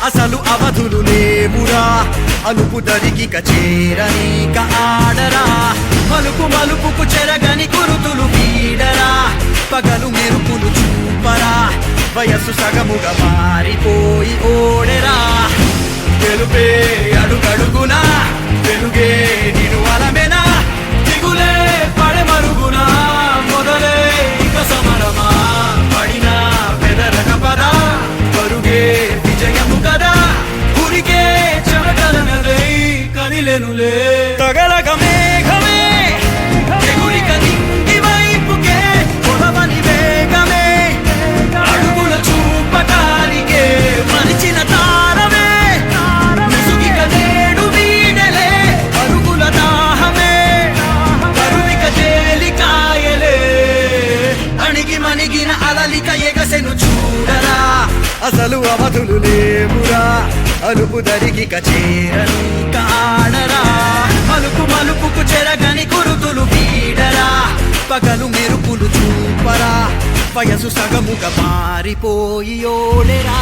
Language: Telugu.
అసలు అవధులు లేవురా అలుపు దరికిక చేరనీక ఆడరా మలుపు మలుపుకు చెరగని గురుతులు వీడరా పగలు మెరుపులు చూపరా వయస్సు సగముగా మారిపోయి ఓడెరా వెలుపే అడుగడుగునా వెలుగే నిను అలమెనా దిగులే పడమరుగునా మొదలే ఇక సమరమా పడినా పెదరక పదా పరుగే విజయము కదా ఉరికే చెమటలనలై కదిలెనులే తగలగ మేఘమే ఎగురిక నింగి వైపుకే కొలవని వేగమే అడుగుల చూపటానికే మరిచిన తారమే ముసుగిక నేడు వీడలే అరుగుల దాహమే కరువిక తేలికాయలే అణిగి మణిగిన అలలిక ఎగసెను చూడరా అసలు అవధులు లేవురా అలుపు దరికిక చేరనీక ఆడరా మలుపు మలుపుకు చెరగని గురుతులు వీడరా పగలు మెరుపులు చూపరా వయసు సగముగా మారిపోయి ఓడెరా